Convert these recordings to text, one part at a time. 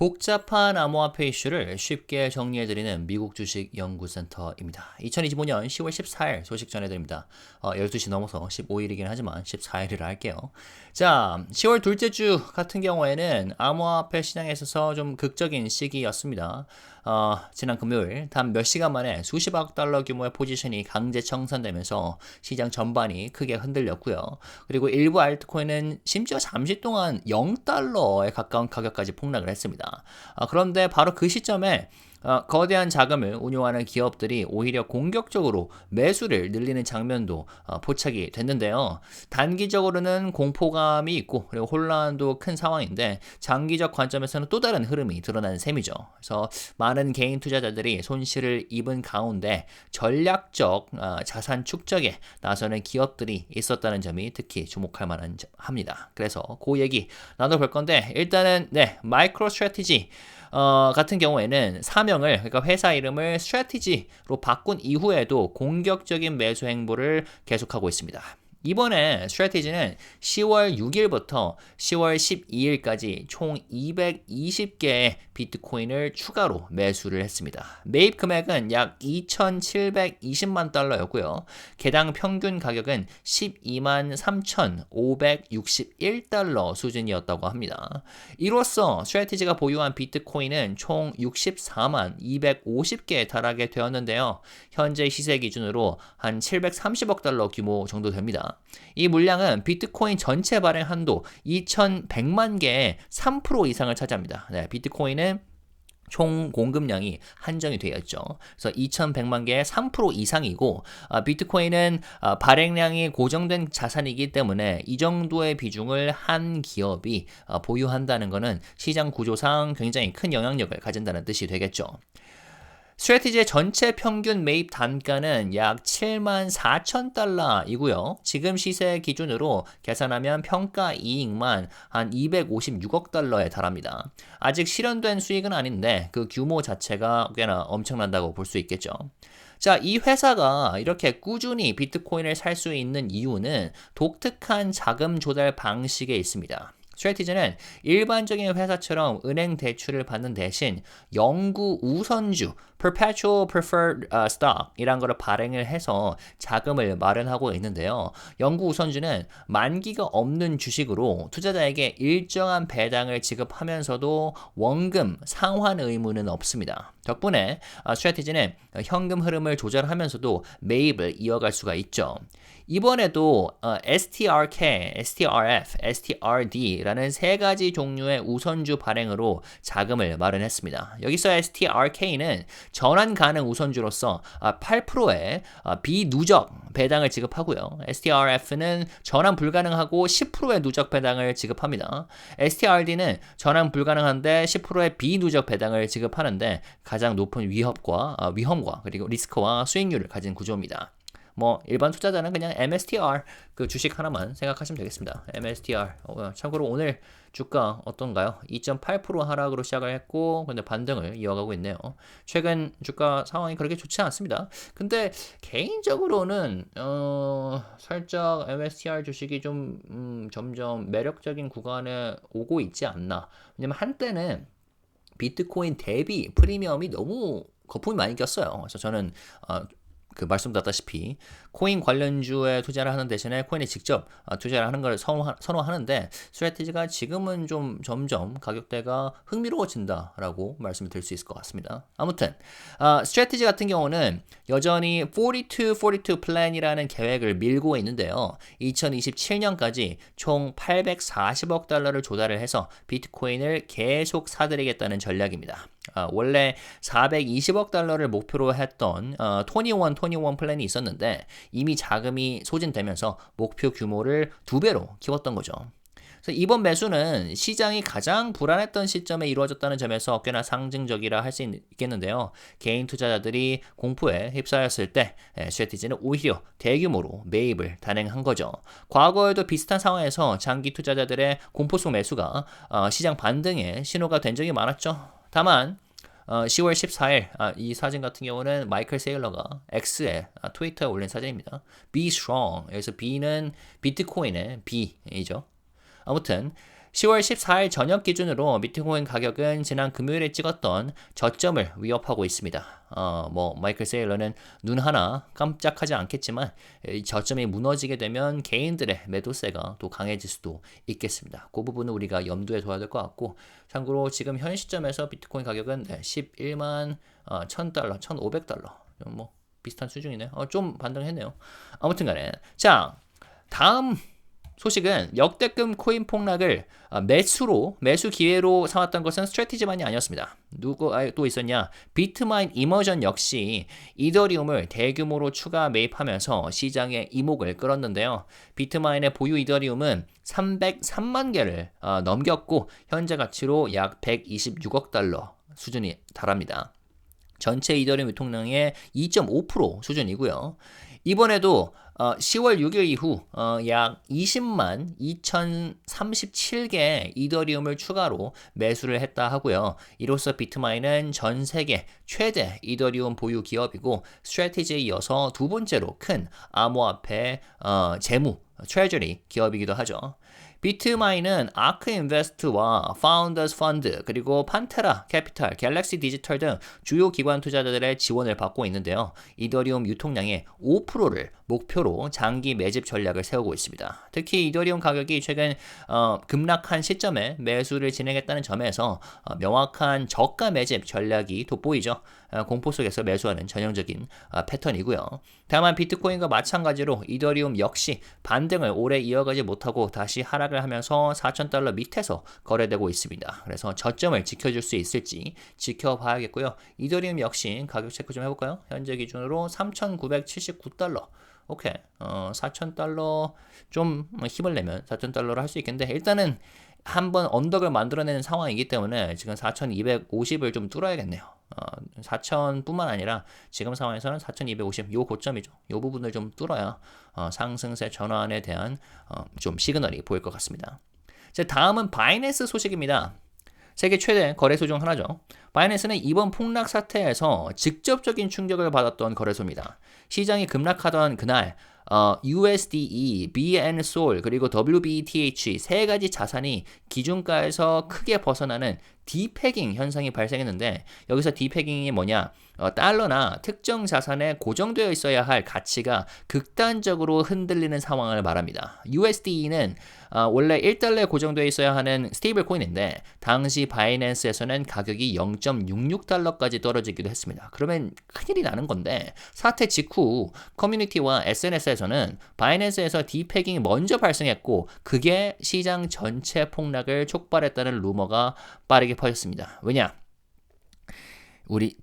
복잡한 암호화폐 이슈를 쉽게 정리해드리는 미국 주식 연구센터입니다. 2025년 10월 14일 소식 전해드립니다. 12시 넘어서 15일이긴 하지만 14일이라 할게요. 자, 10월 둘째 주 같은 경우에는 암호화폐 시장에 있어서 좀 극적인 시기였습니다. 지난 금요일 단 몇 시간 만에 수십억 달러 규모의 포지션이 강제 청산되면서 시장 전반이 크게 흔들렸고요. 그리고 일부 알트코인은 심지어 잠시 동안 0달러에 가까운 가격까지 폭락을 했습니다. 그런데 바로 그 시점에 거대한 자금을 운용하는 기업들이 오히려 공격적으로 매수를 늘리는 장면도 포착이 됐는데요. 단기적으로는 공포감이 있고 그리고 혼란도 큰 상황인데 장기적 관점에서는 또 다른 흐름이 드러나는 셈이죠. 그래서 많은 개인 투자자들이 손실을 입은 가운데 전략적 자산 축적에 나서는 기업들이 있었다는 점이 특히 주목할 만한 합니다. 그래서 그 얘기 나눠볼 건데 일단은 마이크로 스트래티지 같은 경우에는 사명을, 그러니까 회사 이름을 스트래티지로 바꾼 이후에도 공격적인 매수 행보를 계속하고 있습니다. 이번에 스트래티지는 10월 6일부터 10월 12일까지 총 220개의 비트코인을 추가로 매수를 했습니다. 매입 금액은 약 2,720만 달러였고요. 개당 평균 가격은 123,561달러 수준이었다고 합니다. 이로써 스트래티지가 보유한 비트코인은 총 64만 250개에 달하게 되었는데요. 현재 시세 기준으로 한 730억 달러 규모 정도 됩니다. 이 물량은 비트코인 전체 발행 한도 2,100만 개의 3% 이상을 차지합니다. 비트코인은 총 공급량이 한정이 되어 있죠. 그래서 2,100만 개의 3% 이상이고 비트코인은 발행량이 고정된 자산이기 때문에 이 정도의 비중을 한 기업이 보유한다는 것은 시장 구조상 굉장히 큰 영향력을 가진다는 뜻이 되겠죠. 스트래티지의 전체 평균 매입 단가는 약 7만 4천 달러이고요. 지금 시세 기준으로 계산하면 평가 이익만 한 256억 달러에 달합니다. 아직 실현된 수익은 아닌데 그 규모 자체가 꽤나 엄청난다고 볼 수 있겠죠. 자, 이 회사가 이렇게 꾸준히 비트코인을 살 수 있는 이유는 독특한 자금 조달 방식에 있습니다. 스트래티지는 일반적인 회사처럼 은행 대출을 받는 대신 영구 우선주 Perpetual Preferred Stock 이란 거를 발행을 해서 자금을 마련하고 있는데요. 영구 우선주는 만기가 없는 주식으로 투자자에게 일정한 배당을 지급하면서도 원금 상환 의무는 없습니다. 덕분에 스트래티지는 현금 흐름을 조절하면서도 매입을 이어갈 수가 있죠. 이번에도 STRK, STRF, STRD라는 세 가지 종류의 우선주 발행으로 자금을 마련했습니다. 여기서 STRK는 전환 가능 우선주로서 8%의 비누적 배당을 지급하고요. STRF는 전환 불가능하고 10%의 누적 배당을 지급합니다. STRD는 전환 불가능한데 10%의 비누적 배당을 지급하는데 가장 높은 위험과 그리고 리스크와 수익률을 가진 구조입니다. 일반 투자자는 그냥 MSTR 그 주식 하나만 생각하시면 되겠습니다. MSTR. 참고로 오늘 주가 어떤가요? 2.8% 하락으로 시작을 했고 근데 반등을 이어가고 있네요. 최근 주가 상황이 그렇게 좋지 않습니다. 근데 개인적으로는 살짝 MSTR 주식이 좀 점점 매력적인 구간에 오고 있지 않나. 왜냐면 한때는 비트코인 대비 프리미엄이 너무 거품이 많이 꼈어요. 그래서 저는 말씀드렸다시피 코인 관련주에 투자를 하는 대신에 코인에 직접 투자를 하는 걸 선호하는데 스트래티지가 지금은 좀 점점 가격대가 흥미로워진다라고 말씀을 드릴 수 있을 것 같습니다. 아무튼 스트래티지 같은 경우는 여전히 42 플랜이라는 계획을 밀고 있는데요. 2027년까지 총 840억 달러를 조달을 해서 비트코인을 계속 사들이겠다는 전략입니다. 원래 420억 달러를 목표로 했던 21 플랜이 있었는데 이미 자금이 소진되면서 목표 규모를 2배로 키웠던 거죠. 그래서 이번 매수는 시장이 가장 불안했던 시점에 이루어졌다는 점에서 꽤나 상징적이라 할 수 있겠는데요. 개인 투자자들이 공포에 휩싸였을 때 스트래티지는 오히려 대규모로 매입을 단행한 거죠. 과거에도 비슷한 상황에서 장기 투자자들의 공포 속 매수가 시장 반등의 신호가 된 적이 많았죠. 다만 10월 14일 이 사진 같은 경우는 마이클 세일러가 X에 트위터에 올린 사진입니다. Be strong. 여기서 B는 비트코인의 B이죠. 아무튼 10월 14일 저녁 기준으로 비트코인 가격은 지난 금요일에 찍었던 저점을 위협하고 있습니다. 마이클 세일러는 눈 하나 깜짝하지 않겠지만 이 저점이 무너지게 되면 개인들의 매도세가 또 강해질 수도 있겠습니다. 그 부분은 우리가 염두에 둬야 될 것 같고, 참고로 지금 현 시점에서 비트코인 가격은 11만 1000달러, 1500달러 뭐 비슷한 수준이네요. 좀 반등했네요. 아무튼 간에 자, 다음 소식은 역대급 코인 폭락을 매수 기회로 삼았던 것은 스트래티지만이 아니었습니다. 누가 또 있었냐? 비트마인 이머전 역시 이더리움을 대규모로 추가 매입하면서 시장의 이목을 끌었는데요. 비트마인의 보유 이더리움은 303만 개를 넘겼고 현재 가치로 약 126억 달러 수준이 달합니다. 전체 이더리움 유통량의 2.5% 수준이고요. 이번에도 10월 6일 이후 약 20만 2037개 이더리움을 추가로 매수를 했다 하고요. 이로써 비트마인은 전 세계 최대 이더리움 보유 기업이고 스트래티지에 이어서 두 번째로 큰 암호화폐 재무 트레저리 기업이기도 하죠. 비트마인은 아크 인베스트와 파운더스 펀드 그리고 판테라 캐피탈, 갤럭시 디지털 등 주요 기관 투자자들의 지원을 받고 있는데요. 이더리움 유통량의 5%를 목표로 장기 매집 전략을 세우고 있습니다. 특히 이더리움 가격이 최근 급락한 시점에 매수를 진행했다는 점에서 명확한 저가 매집 전략이 돋보이죠. 공포 속에서 매수하는 전형적인 패턴이고요. 다만 비트코인과 마찬가지로 이더리움 역시 반등을 오래 이어가지 못하고 다시 하락을 하면서 4,000달러 밑에서 거래되고 있습니다. 그래서 저점을 지켜줄 수 있을지 지켜봐야겠고요. 이더리움 역시 가격 체크 좀 해볼까요? 현재 기준으로 3,979달러. 오케이. 4,000달러 좀 힘을 내면 4,000달러로 할 수 있겠는데, 일단은 한번 언덕을 만들어내는 상황이기 때문에 지금 4,250을 좀 뚫어야겠네요. 4,000뿐만 아니라 지금 상황에서는 4,250, 요 고점이죠. 요 부분을 좀 뚫어야 상승세 전환에 대한 좀 시그널이 보일 것 같습니다. 자, 다음은 바이낸스 소식입니다. 세계 최대 거래소 중 하나죠. 바이낸스는 이번 폭락 사태에서 직접적인 충격을 받았던 거래소입니다. 시장이 급락하던 그날 USDE, BNSOL, 그리고 WBTH 세 가지 자산이 기준가에서 크게 벗어나는 디패깅 현상이 발생했는데, 여기서 디패깅이 뭐냐? 달러나 특정 자산에 고정되어 있어야 할 가치가 극단적으로 흔들리는 상황을 말합니다. USDE는 원래 1달러에 고정되어 있어야 하는 스테이블 코인인데 당시 바이낸스에서는 가격이 0.66달러까지 떨어지기도 했습니다. 그러면 큰일이 나는 건데, 사태 직후 커뮤니티와 SNS에서는 바이낸스에서 디패깅이 먼저 발생했고 그게 시장 전체 폭락을 촉발했다는 루머가 빠르게 퍼졌습니다. 왜냐? 우리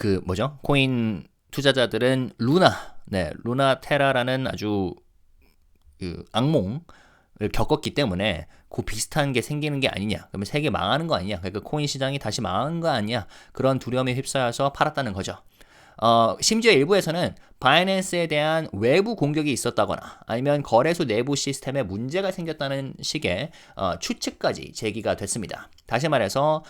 코인 투자자들은 루나 테라라는 아주 악몽을 겪었기 때문에 그 비슷한 게 생기는 게 아니냐, 그러면 세계 망하는 거 아니냐, 그러니까 코인 시장이 다시 망한 거 아니냐, 그런 두려움에 휩싸여서 팔았다는 거죠. 심지어 일부에서는 바이낸스에 대한 외부 공격이 있었다거나 아니면 거래소 내부 시스템에 문제가 생겼다는 식의 추측까지 제기가 됐습니다. 다시 말해서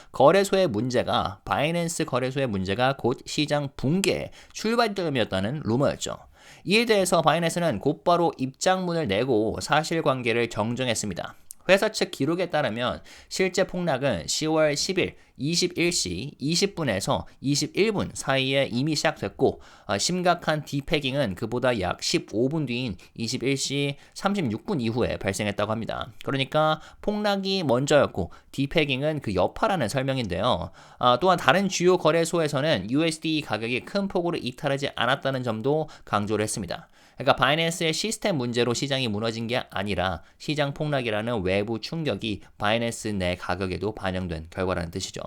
바이낸스 거래소의 문제가 곧 시장 붕괴의 출발점이었다는 루머였죠. 이에 대해서 바이낸스는 곧바로 입장문을 내고 사실관계를 정정했습니다. 회사 측 기록에 따르면 실제 폭락은 10월 10일 21시 20분에서 21분 사이에 이미 시작됐고 심각한 디패깅은 그보다 약 15분 뒤인 21시 36분 이후에 발생했다고 합니다. 그러니까 폭락이 먼저였고 디패깅은 그 여파라는 설명인데요. 또한 다른 주요 거래소에서는 USD 가격이 큰 폭으로 이탈하지 않았다는 점도 강조를 했습니다. 그러니까 바이낸스의 시스템 문제로 시장이 무너진 게 아니라 시장 폭락이라는 외부 충격이 바이낸스 내 가격에도 반영된 결과라는 뜻이죠.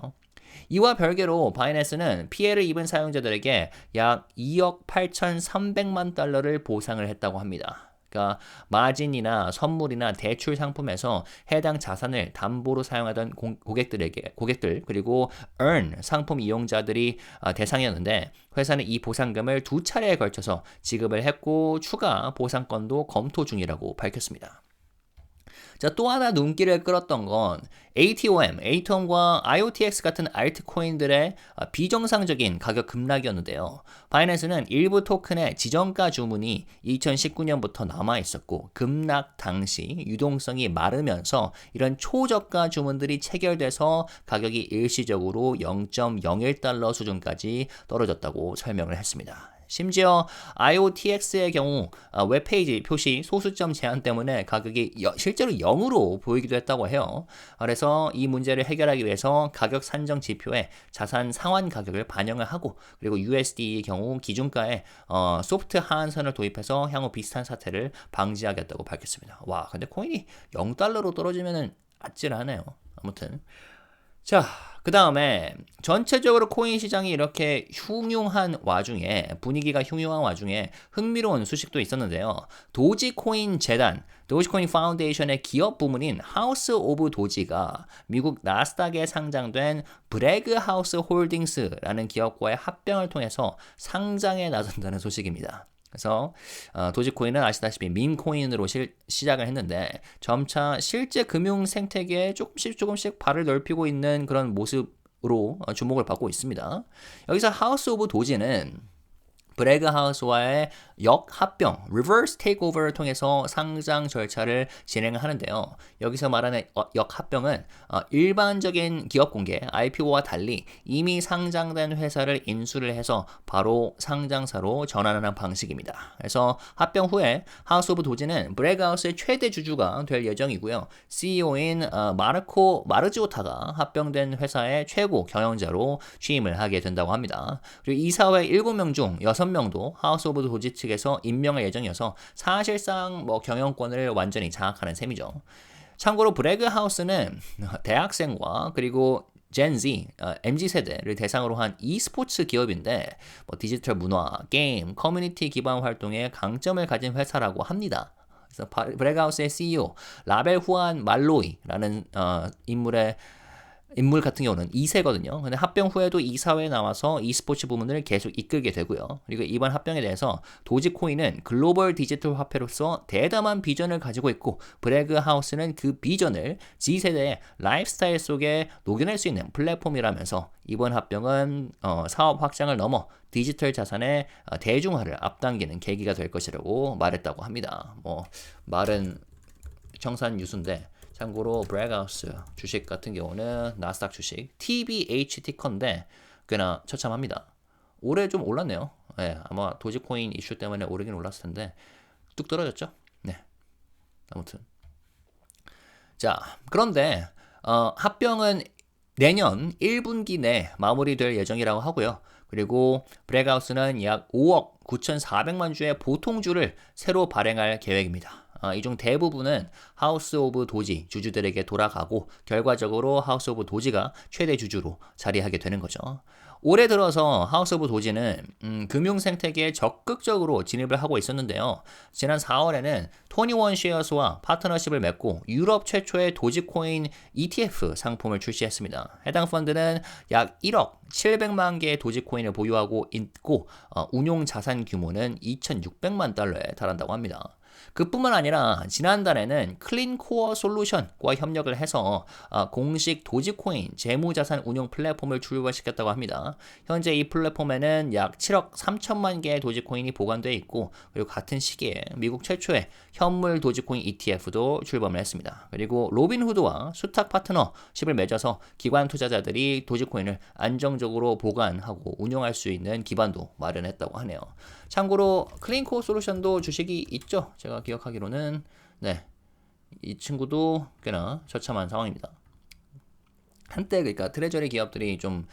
이와 별개로 바이낸스는 피해를 입은 사용자들에게 약 2억 8,300만 달러를 보상을 했다고 합니다. 그러니까 마진이나 선물이나 대출 상품에서 해당 자산을 담보로 사용하던 고객들 그리고 earn 상품 이용자들이 대상이었는데, 회사는 이 보상금을 2차례에 걸쳐서 지급을 했고 추가 보상건도 검토 중이라고 밝혔습니다. 자, 또 하나 눈길을 끌었던 건 ATOM과 IOTX 같은 알트코인들의 비정상적인 가격 급락이었는데요. 바이낸스는 일부 토큰의 지정가 주문이 2019년부터 남아 있었고 급락 당시 유동성이 마르면서 이런 초저가 주문들이 체결돼서 가격이 일시적으로 0.01달러 수준까지 떨어졌다고 설명을 했습니다. 심지어 IOTX의 경우 웹페이지 표시 소수점 제한 때문에 가격이 실제로 0으로 보이기도 했다고 해요. 그래서 이 문제를 해결하기 위해서 가격 산정 지표에 자산 상환 가격을 반영을 하고 그리고 USD의 경우 기준가에 소프트 하한선을 도입해서 향후 비슷한 사태를 방지하겠다고 밝혔습니다. 와, 근데 코인이 0달러로 떨어지면은 아찔하네요. 아무튼 자, 그 다음에 전체적으로 코인 시장이 이렇게 흉흉한 와중에 분위기가 흉흉한 와중에 흥미로운 소식도 있었는데요. 도지코인 재단, 도지코인 파운데이션의 기업 부문인 하우스 오브 도지가 미국 나스닥에 상장된 브래그 하우스 홀딩스라는 기업과의 합병을 통해서 상장에 나선다는 소식입니다. 그래서 도지코인은 아시다시피 밈코인으로 시작을 했는데 점차 실제 금융 생태계에 조금씩 발을 넓히고 있는 그런 모습으로 주목을 받고 있습니다. 여기서 하우스 오브 도지는 브래그 하우스와의 역합병, reverse takeover를 통해서 상장 절차를 진행하는데요. 여기서 말하는 역합병은 일반적인 기업 공개, IPO와 달리 이미 상장된 회사를 인수를 해서 바로 상장사로 전환하는 방식입니다. 그래서 합병 후에 하우스 오브 도지는 브래그 하우스의 최대 주주가 될 예정이고요. CEO인 마르코 마르지오타가 합병된 회사의 최고 경영자로 취임을 하게 된다고 합니다. 그리고 이사회 7명 중 6명도 하우스 오브 도지 측에서 임명할 예정이어서 사실상 경영권을 완전히 장악하는 셈이죠. 참고로 브래그 하우스는 대학생과 그리고 젠Z, MZ세대를 대상으로 한 e스포츠 기업인데 디지털 문화, 게임, 커뮤니티 기반 활동에 강점을 가진 회사라고 합니다. 그래서 브래그 하우스의 CEO 라벨 후안 말로이라는 인물 같은 경우는 2세거든요. 근데 합병 후에도 이사회에 나와서 e스포츠 부문을 계속 이끌게 되고요. 그리고 이번 합병에 대해서 도지코인은 글로벌 디지털 화폐로서 대담한 비전을 가지고 있고 브래그 하우스는 그 비전을 Z세대의 라이프스타일 속에 녹여낼 수 있는 플랫폼이라면서 이번 합병은 사업 확장을 넘어 디지털 자산의 대중화를 앞당기는 계기가 될 것이라고 말했다고 합니다. 말은 청산유수인데 참고로 브래그하우스 주식 같은 경우는 나스닥 주식 TBH 티커인데 꽤나 처참합니다. 올해 좀 올랐네요. 네, 아마 도지코인 이슈 때문에 오르긴 올랐을 텐데 뚝 떨어졌죠. 네, 아무튼 자, 그런데 합병은 내년 1분기 내 마무리될 예정이라고 하고요. 그리고 브래그하우스는 약 5억 9,400만 주의 보통주를 새로 발행할 계획입니다. 이 중 대부분은 하우스 오브 도지 주주들에게 돌아가고 결과적으로 하우스 오브 도지가 최대 주주로 자리하게 되는 거죠. 올해 들어서 하우스 오브 도지는 금융 생태계에 적극적으로 진입을 하고 있었는데요. 지난 4월에는 21쉐어스와 파트너십을 맺고 유럽 최초의 도지코인 ETF 상품을 출시했습니다. 해당 펀드는 약 1억 700만 개의 도지코인을 보유하고 있고 운용 자산 규모는 2,600만 달러에 달한다고 합니다. 그뿐만 아니라 지난달에는 클린코어 솔루션과 협력을 해서 공식 도지코인 재무자산 운용 플랫폼을 출범시켰다고 합니다. 현재 이 플랫폼에는 약 7억 3천만 개의 도지코인이 보관되어 있고 그리고 같은 시기에 미국 최초의 현물 도지코인 ETF도 출범을 했습니다. 그리고 로빈후드와 수탁 파트너십을 맺어서 기관 투자자들이 도지코인을 안정적으로 보관하고 운용할 수 있는 기반도 마련했다고 하네요. 참고로 클린코어 솔루션도 주식이 있죠. 제가 기억하기로는 네, 이 친구도 꽤나 처참한 상황입니다. 한때 그러니까 트레저리 기업들이 좀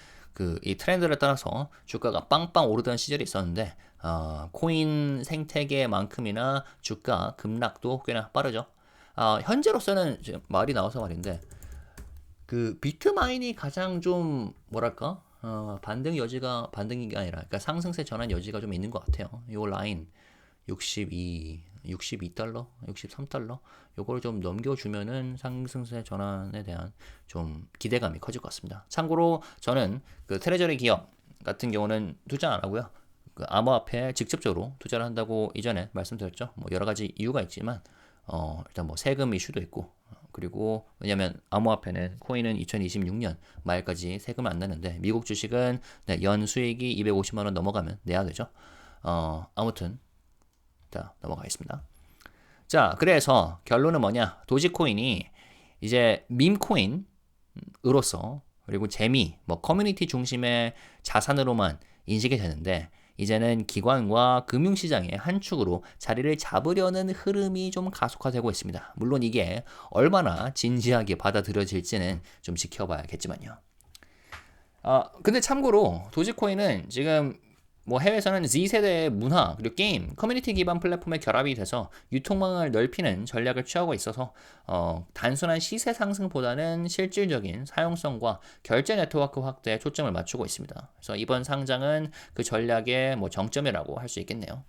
이 트렌드를 따라서 주가가 빵빵 오르던 시절이 있었는데 코인 생태계만큼이나 주가 급락도 꽤나 빠르죠. 현재로서는 지금 말이 나와서 말인데 그 비트마인이 가장 좀 뭐랄까 반등이 아니라 그러니까 상승세 전환 여지가 좀 있는 것 같아요. 요 라인 62달러, 63달러 요걸 좀 넘겨주면은 상승세 전환에 대한 좀 기대감이 커질 것 같습니다. 참고로 저는 그 트레저리 기업 같은 경우는 투자 안 하고요. 그 암호화폐에 직접적으로 투자를 한다고 이전에 말씀드렸죠. 여러 가지 이유가 있지만 일단 세금 이슈도 있고 그리고 왜냐면 암호화폐는 코인은 2026년 말까지 세금을 안 내는데 미국 주식은 네, 연 수익이 250만 원 넘어가면 내야 되죠. 아무튼 자, 넘어가겠습니다. 자, 그래서 결론은 뭐냐? 도지코인이 이제 밈코인으로서 그리고 재미, 뭐 커뮤니티 중심의 자산으로만 인식이 되는데 이제는 기관과 금융시장의 한 축으로 자리를 잡으려는 흐름이 좀 가속화되고 있습니다. 물론 이게 얼마나 진지하게 받아들여질지는 좀 지켜봐야겠지만요. 근데 참고로 도지코인은 지금 뭐 해외에서는 Z세대의 문화 그리고 게임, 커뮤니티 기반 플랫폼의 결합이 돼서 유통망을 넓히는 전략을 취하고 있어서 단순한 시세 상승보다는 실질적인 사용성과 결제 네트워크 확대에 초점을 맞추고 있습니다. 그래서 이번 상장은 그 전략의 뭐 정점이라고 할 수 있겠네요.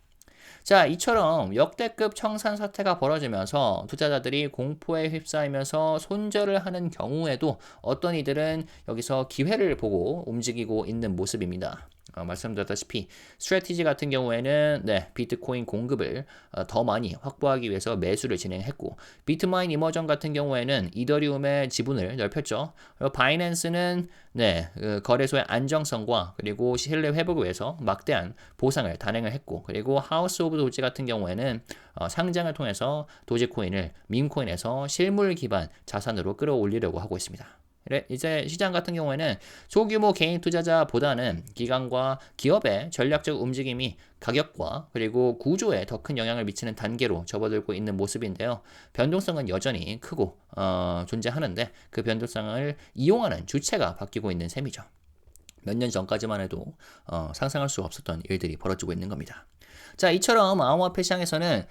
자, 이처럼 역대급 청산 사태가 벌어지면서 투자자들이 공포에 휩싸이면서 손절을 하는 경우에도 어떤 이들은 여기서 기회를 보고 움직이고 있는 모습입니다. 말씀드렸다시피 스트래티지 같은 경우에는 비트코인 공급을 더 많이 확보하기 위해서 매수를 진행했고 비트마인 이머전 같은 경우에는 이더리움의 지분을 넓혔죠. 그리고 바이낸스는 거래소의 안정성과 그리고 신뢰 회복을 위해서 막대한 보상을 단행을 했고 그리고 하우스 오브 도지 같은 경우에는 상장을 통해서 도지코인을 밈코인에서 실물 기반 자산으로 끌어올리려고 하고 있습니다. 이제 시장 같은 경우에는 소규모 개인 투자자보다는 기관과 기업의 전략적 움직임이 가격과 그리고 구조에 더 큰 영향을 미치는 단계로 접어들고 있는 모습인데요. 변동성은 여전히 크고 존재하는데 그 변동성을 이용하는 주체가 바뀌고 있는 셈이죠. 몇 년 전까지만 해도 상상할 수 없었던 일들이 벌어지고 있는 겁니다. 자, 이처럼 암호화폐 시장에서는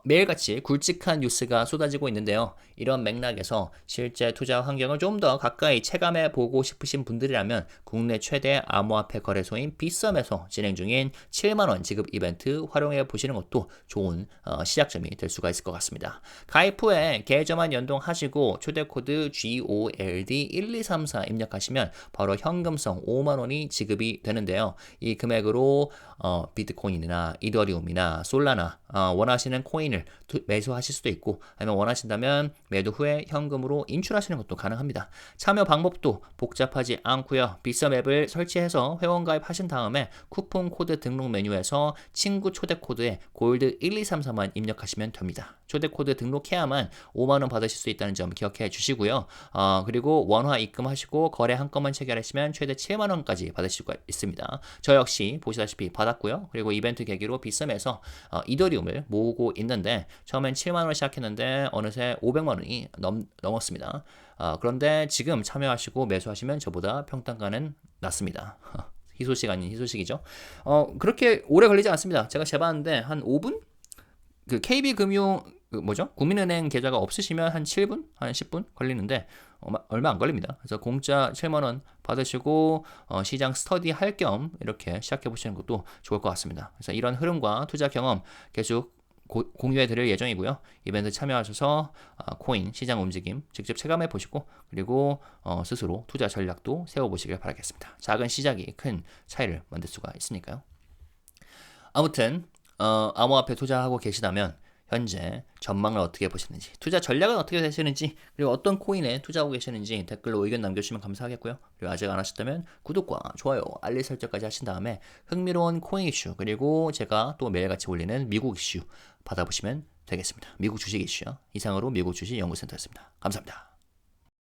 매일같이 굵직한 뉴스가 쏟아지고 있는데요. 이런 맥락에서 실제 투자 환경을 좀 더 가까이 체감해 보고 싶으신 분들이라면 국내 최대 암호화폐 거래소인 빗썸에서 진행 중인 7만원 지급 이벤트 활용해 보시는 것도 좋은 시작점이 될 수가 있을 것 같습니다. 가입 후에 계좌만 연동하시고 초대코드 GOLD1234 입력하시면 바로 현금성 5만원이 지급이 되는데요. 이 금액으로 비트코인이나 이더리움이나 솔라나 원하시는 코인을 매수하실 수도 있고 아니면 원하신다면 매도 후에 현금으로 인출하시는 것도 가능합니다. 참여 방법도 복잡하지 않고요. 빗썸 앱을 설치해서 회원 가입하신 다음에 쿠폰 코드 등록 메뉴에서 친구 초대 코드에 골드 1234만 입력하시면 됩니다. 초대 코드 등록해야만 5만원 받으실 수 있다는 점 기억해 주시고요. 그리고 원화 입금하시고 거래 한 건만 체결하시면 최대 7만원까지 받으실 수가 있습니다. 저 역시 보시다시피 받았고요. 그리고 이벤트 계기로 빗썸에서 이더리움을 모으고 있는데 처음엔 7만원을 시작했는데 어느새 500만원이 넘었습니다. 그런데 지금 참여하시고 매수하시면 저보다 평단가는 낮습니다. 희소식 아닌 희소식이죠. 그렇게 오래 걸리지 않습니다. 제가 재봤는데 한 5분? 그 KB금융 국민은행 계좌가 없으시면 한 7분? 한 10분 걸리는데 얼마 안 걸립니다. 그래서 공짜 7만원 받으시고 시장 스터디 할 겸 이렇게 시작해 보시는 것도 좋을 것 같습니다. 그래서 이런 흐름과 투자 경험 계속 공유해 드릴 예정이고요. 이벤트 참여하셔서 코인 시장 움직임 직접 체감해 보시고 그리고 스스로 투자 전략도 세워보시길 바라겠습니다. 작은 시작이 큰 차이를 만들 수가 있으니까요. 아무튼 암호화폐 투자하고 계시다면 현재 전망을 어떻게 보시는지, 투자 전략은 어떻게 되시는지, 그리고 어떤 코인에 투자하고 계시는지 댓글로 의견 남겨주시면 감사하겠고요. 그리고 아직 안 하셨다면 구독과 좋아요, 알림 설정까지 하신 다음에 흥미로운 코인 이슈, 그리고 제가 또 매일같이 올리는 미국 이슈 받아보시면 되겠습니다. 미국 주식 이슈요. 이상으로 미국 주식 연구센터였습니다. 감사합니다.